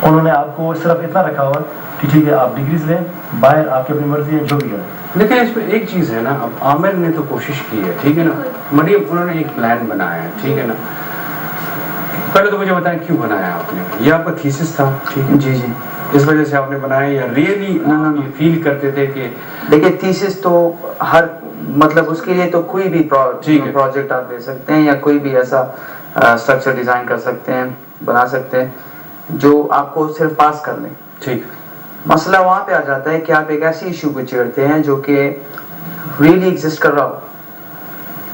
انہوں نے آپ کو صرف اتنا رکھا ہوا کہ ٹھیک ہے آپ ڈگریز لیں, باہر آپ کی اپنی مرضی ہے جو بھی کریں. لیکن اس میں ایک چیز ہے نا, اب عامر نے تو کوشش کی ہے, ٹھیک ہے نا, مریم انہوں نے ایک پلان بنایا ہے, ٹھیک ہے نا. پہلے تو مجھے بتائیں کیوں بنایا آپ نے, یہ آپ کا تھیسس تھا؟ ٹھیک ہے جی اس وجہ سے آپ نے بنایا یا ریئلی فیل کرتے تھے کہ دیکھیے تھیسس تو ہر مطلب اس کے لیے تو کوئی بھی پروجیکٹ آپ لے سکتے ہیں یا کوئی بھی ایسا اسٹرکچر ڈیزائن کر سکتے ہیں, بنا سکتے ہیں جو آپ کو صرف پاس کر لیں. ٹھیک, مسئلہ وہاں پہ آ جاتا ہے کہ آپ ایک ایسی ایشو کو چھیڑتے ہیں جو کہ ریئلی ایگزسٹ کر رہا ہو.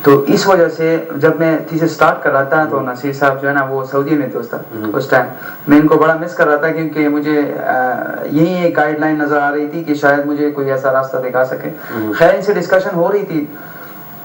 تو اس وجہ سے جب میں تھیسس سٹارٹ کر رہا تھا تو نصیر صاحب جو ہے نا وہ سعودی میں تھے اس ٹائم, میں ان کو بڑا مس کر رہا تھا کیونکہ مجھے یہی ایک گائیڈ لائن نظر آ رہی تھی کہ شاید مجھے کوئی ایسا راستہ دکھا سکے. خیر ان سے ڈسکشن ہو رہی تھی,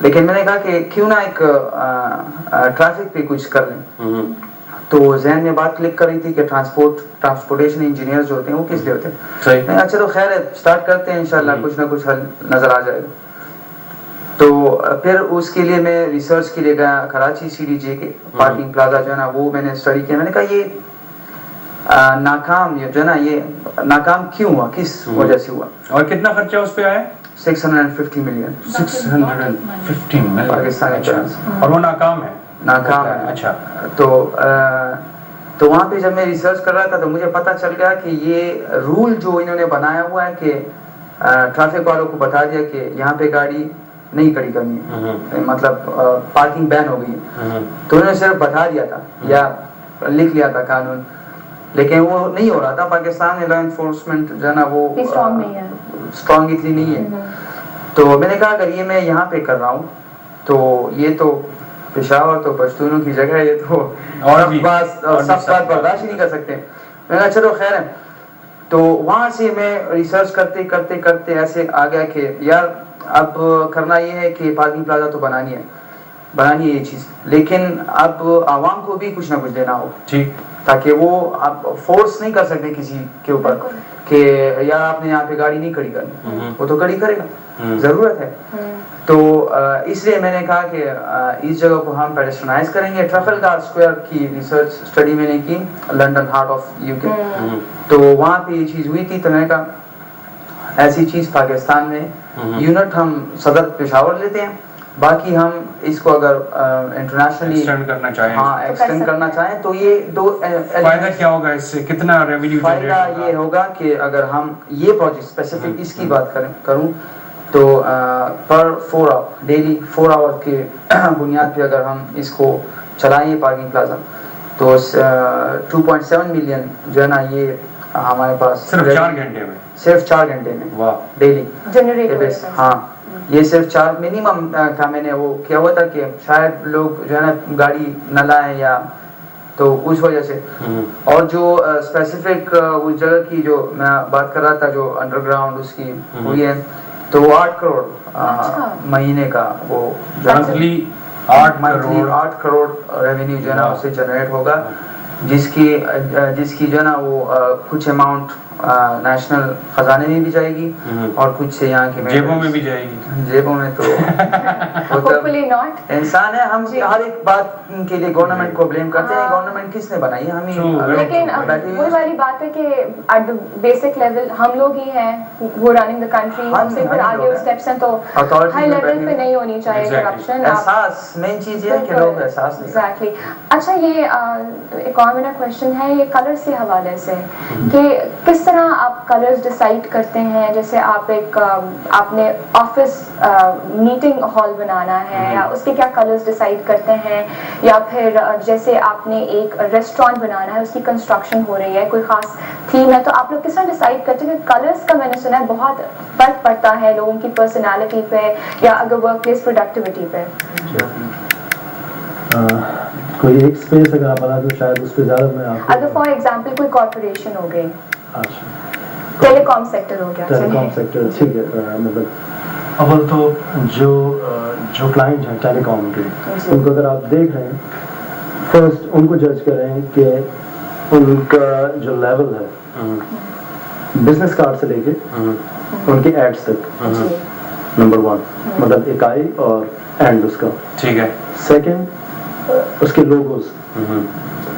لیکن میں نے کہا کہ کیوں نہ ایک ٹریفک پہ کچھ کر لیں. تو ذہن میں بات کلک کر رہی تھی کہ ٹرانسپورٹیشن انجینئر جو ہوتے ہیں وہ کس لیے ہوتے ہیں. میں کہا چلو خیر ہے اسٹارٹ کرتے ہیں, انشاءاللہ کچھ نہ کچھ حل نظر آ جائے گا. تو پھر اس کے لیے میں ریسرچ کے لیے گیا کراچی CDJ کے پارکنگ پلازا جو ہے نا وہ میں نے اسٹڈی کیا. میں نے کہا یہ ناکام جو ہے نا یہ ناکام کیوں ہوا, کس وجہ سے ہوا, اور کتنا خرچہ اس پہ آیا؟ 650 ملین 650 ملین پاکستانی کرنسی, اور وہ ناکام ہے. ناکام ہے. اچھا, تو وہاں پہ جب میں ریسرچ کر رہا تھا تو مجھے پتہ چل گیا کہ یہ رول جو انہوں نے بنایا ہوا ہے کہ ٹریفک والوں کو بتا دیا کہ یہاں پہ گاڑی نہیں کھڑی کرنی ہے, مطلب پارکنگ بین ہو گئی ہے. تو انہوں نے صرف بتا دیا تھا یا لکھ لیا تھا قانون, لیکن وہ نہیں ہو رہا تھا. پاکستان میں لا انفورسمنٹ جو ہے نا وہ اسٹرانگ اتنی نہیں ہے. تو میں نے کہا اگر یہ میں یہاں پہ کر رہا ہوں تو یہ تو پشاور تو پشتونوں کی جگہ ہے, یہ تو سب بات برداشت ہی نہیں کر سکتے. میں نے کہا چلو خیر ہے. تو وہاں سے میں ریسرچ کرتے کرتے کرتے ایسے آ گیا کہ یار اب کرنا یہ ہے کہ پارکنگ پلازا تو بنانی ہے یہ چیز, لیکن اب عوام کو بھی کچھ نہ کچھ دینا ہو, تاکہ وہ آپ فورس نہیں کر سکتے کسی کے اوپر کہ یار آپ نے یہاں پہ گاڑی نہیں کھڑی کرنی, وہ تو کھڑی کرے گا, ضرورت ہے. تو اس لیے میں نے کہا کہ اس جگہ کو ہم پیڈسٹرنائز کریں گے. ٹرافلگر اسکوائر کی ریسرچ اسٹڈی میں نے کی, لنڈن ہارٹ آف UK. تو وہاں پہ یہ چیز ہوئی تھی, تو میں نے کہا ایسی چیز پاکستان میں یونٹ ہم صدر پشاور لیتے ہیں, باقی ہم اس کو اگر انٹرنیشنلی ایکسٹینڈ کرنا چاہیں تو یہ دو فائدہ کیا ہوگا اس سے, کتنا ریونیو؟ فائدہ یہ ہوگا کہ اگر ہم یہ پروجیکٹ اسپیسیفک اس کی بات کروں تو پر 4 آور ڈیلی 4 آور کے بنیاد پہ اگر ہم اس کو چلائیں پارکنگ پلازا تو 2.7 ملین جو ہے نا یہ ہمارے پاس صرف 4 گھنٹے میں ڈیلی جنریٹ. ہاں یہ صرف 4 منیمم تھا. میں نے وہ کیا ہوا تھا کہ شاید لوگ جو ہے نا گاڑی نہ لائیں یا تو اس وجہ سے. اور جو اسپیسیفک اس جگہ کی جو میں بات کر رہا تھا جو انڈر گراؤنڈ اس کی ہوئی ہے تو وہ 8 کروڑ مہینے کا وہ 8 کروڑ ریونیو جو ہے نا اس سے جنریٹ ہوگا, جس کی جو ہے نا وہ کچھ اماؤنٹ نیشنل خزانے میں بھی جائے گی اور کچھ یہاں کی جیبوں میں بھی جائے گی. جیبوں میں تو انسان ہے, ہم ہر ایک بات کے لیے گورنمنٹ کو بلیم کرتے ہیں. گورنمنٹ کس نے بنائی ہے؟ ہمیں. لیکن وہی والی بات ہے کہ ایٹ بیسک لیول ہم لوگ ہی ہیں وہ رننگ دا کنٹری, ہم سے پھر آگے اسٹیپس ہیں تو ہائی لیول پہ نہیں ہونی چاہیے کرپشن. احساس مین چیز یہ ہے کہ لوگ احساس نہیں. ایگزیکٹلی. اچھا یہ ایک اور میرا کوشچن ہے یہ کلرز کے حوالے سے کہ کس طرح آپ کلرز ڈیسائیڈ کرتے ہیں؟ جیسے آپ نے آفس میٹنگ ہال بنانا ہے یا اس کے کیا کلرز ڈیسائیڈ کرتے ہیں, یا پھر جیسے آپ نے ایک ریسٹورینٹ بنانا ہے اس کی کنسٹرکشن ہو رہی ہے کوئی خاص تھیم ہے, تو آپ لوگ کس طرح ڈیسائیڈ کرتے ہیں؟ کہ کلرز کا میں نے سنا ہے بہت فرق پڑتا ہے لوگوں کی پرسنالٹی پہ یا اگر ورک پلیس پروڈکٹیوٹی پہ. کوئی ایک اسپیس اگر آپ بتا دو شاید اس پہ زیادہ میں آپ اگر فار ایگزامپل کوئی کارپوریشن ہو گئی, ٹیلی کام سیکٹر ہو گیا, ٹیلی کام سیکٹر ٹھیک ہے, مطلب اول تو جو کلائنٹ ہیں ٹیلی کام کے ان کو اگر آپ دیکھ رہے ہیں فرسٹ ان کو جج کریں کہ ان کا جو لیول ہے بزنس کارڈ سے لے کے ان کے ایڈس تک, نمبر 1 مطلب اکائی اور اینڈ اس کا, ٹھیک ہے. سیکنڈ اس کے لوگوز,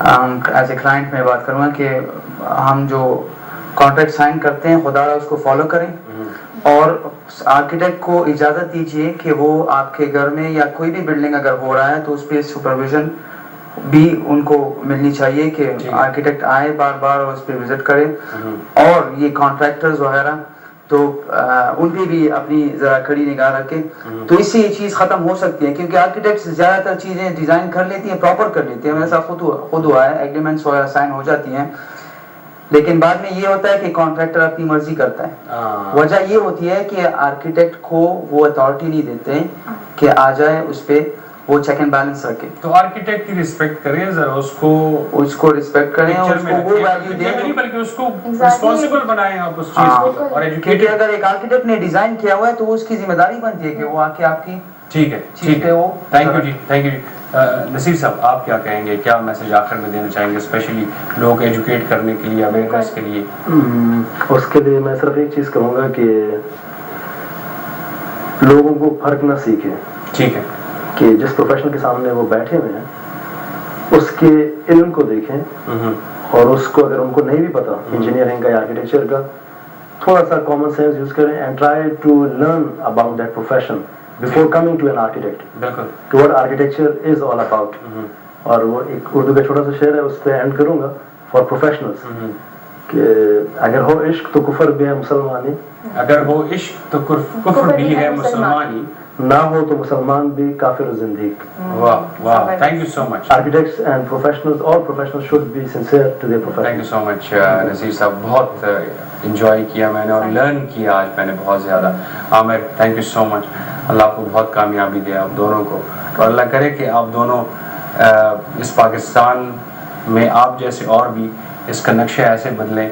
ایز اے کلائنٹ میں بات کروں گا کہ ہم جو کانٹریکٹ سائن کرتے ہیں خدا اس کو فالو کریں اور آرکیٹیکٹ کو اجازت دیجیے کہ وہ آپ کے گھر میں یا کوئی بھی بلڈنگ اگر ہو رہا ہے تو اس پہ سپرویژن بھی ان کو ملنی چاہیے کہ آرکیٹیکٹ آئے بار بار اور اس پہ وزٹ کرے. اور یہ کانٹریکٹرز وغیرہ تو ان پہ بھی اپنی ذرا کڑی نگاہ رکھیں تو اس سے یہ چیز ختم ہو سکتی ہے کیونکہ آرکیٹیکٹس زیادہ تر چیزیں ڈیزائن کر لیتی ہیں پراپر کر لیتی ہیں. ایسا خود ہوا ہے ایگریمنٹس وغیرہ سائن ہو جاتی ہیں لیکن بعد میں یہ ہوتا ہے کہ کانٹریکٹر اپنی مرضی کرتا ہے. وجہ یہ ہوتی ہے کہ آرکیٹیکٹ کو وہ اتھارٹی نہیں دیتے کہ آ جائے اس پہ وہ چیک اینڈ بیلنس رکھے. تو آرکیٹیکٹ کی ریسپیکٹ کریں ذرا اس کو ریسپیکٹ کریں اور اس کو وہ ویلیو دیں بلکہ اس کو ریسپانسبل بنائیں آپ اس چیز کو. اور کیونکہ اگر ایک آرکیٹیکٹ نے ڈیزائن کیا ہوا ہے تو اس کی ذمہ داری بنتی ہے کہ وہ آ کے آپ کی ٹھیک ہے. تھینک یو جی. Thank you. نصیر صاحب آپ کیا کہیں گے, کیا میسج آخر میں دینا چاہیں گے اسپیشلی لوگ ایجوکیٹ کرنے کے لیے, اویئرنیس کے لیے؟ اس کے لیے میں صرف ایک چیز کہوں گا کہ لوگوں کو فرق نہ سیکھیں. ٹھیک ہے. کہ جس پروفیشن کے سامنے وہ بیٹھے ہوئے ہیں اس کے علم کو دیکھیں اور اس کو اگر ان کو نہیں بھی پتا انجینئرنگ کا یا آرکیٹیکچر کا تھوڑا سا کامن سینس یوز کریں and try to learn about that profession before coming to an architect. بالکل. To what architecture is all about. اور وہ ایک اردو کا چھوٹا سا شعر ہے اس پہ اینڈ کروں گا فار پروفیشنلز کہ اگر ہو عشق تو کفر بھی ہے مسلمانی, اگر ہو عشق تو کفر بھی ہے مسلمانی, نہ ہو تو مسلمان بھی کافر و زندیق. واہ واہ, thank you so much. Architects and professionals, all professionals should be sincere to their profession. Thank you so much Naseer صاحب, بہت انجوائے کیا میں نے اور لرن کیا آج میں نے بہت زیادہ. عامر تھینک یو سو مچ. اللہ آپ کو بہت کامیابی دے آپ دونوں کو, اور اللہ کرے کہ آپ دونوں اس پاکستان میں آپ جیسے اور بھی اس کا نقشہ ایسے بدلیں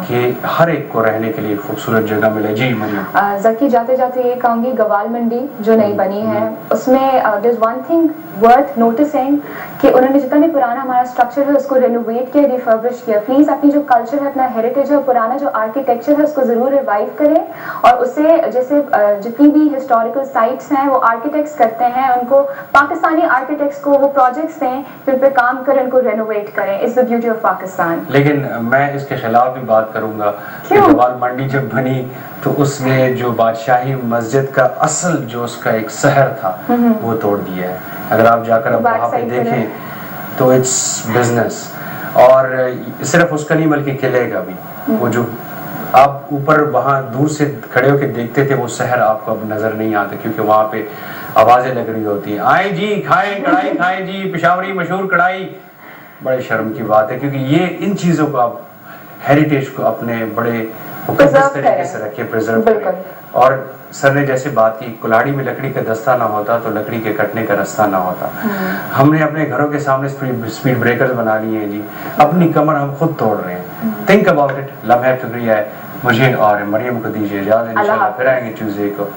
کہ ہر ایک کو رہنے کے لیے خوبصورت جگہ ملے. جی مریم. ذکی جاتے جاتے یہ کہوں گی گوال منڈی جو نئی بنی ہے اس میں there is one thing worth noticing کہ انہوں نے جتنا بھی پرانا ہمارا اسٹرکچر ہے اس کو رینوویٹ کیا, ریفربش کیا. پلیز اپنی جو کلچر ہے, اپنا ہیریٹیج ہے, پرانا جو آرکیٹیکچر ہے اس کو ضرور ریوائیو کریں اور اسے جیسے جتنی بھی ہسٹوریکل سائٹس ہیں وہ آرکیٹیکٹس کرتے ہیں ان کو پاکستانی آرکیٹیکٹس کو وہ پروجیکٹس دیں پھر پہ کام کریں, ان کو رینوویٹ کریں. It's the beauty of Pakistan. لیکن میں اس کے خلاف بھی بات کروں گا کہ گوال منڈی جب بنی تو اس نے جو بادشاہی مسجد کا اصل جو اس کا ایک سحر تھا وہ توڑ دیا ہے. اگر آپ جا کر اب وہاں پہ دیکھیں تو اٹس بزنس, اور صرف اس کا نہیں بلکہ قلعے کا بھی. وہ جو آپ اوپر وہاں دور سے کھڑے ہو کے دیکھتے تھے وہ سحر آپ کو اب نظر نہیں آتا کیونکہ وہاں پہ آوازیں لگ رہی ہوتی ہیں, آئیں جی کھائیں کڑھائی کھائیں جی پشاوری مشہور کڑھائی. بڑے شرم کی بات ہے کیونکہ یہ ان چیزوں کو آپ ہیریٹیج کو اپنے بڑے مقدس طریقے سے رکھے, پریزرو کریں. اور سر نے جیسے بات کی کلاڑی میں لکڑی کا دستہ نہ ہوتا تو لکڑی کے کٹنے کا رستہ نہ ہوتا. ہم نے اپنے گھروں کے سامنے اسپیڈ بریکرز بنا لیے ہیں جی, اپنی کمر ہم خود توڑ رہے ہیں. Think about it. لمحہ فکریہ ہے مجھے اور مریم کو دیجیے اجازت, انشاءاللہ پھر آئیں گے ٹیوزڈے کو.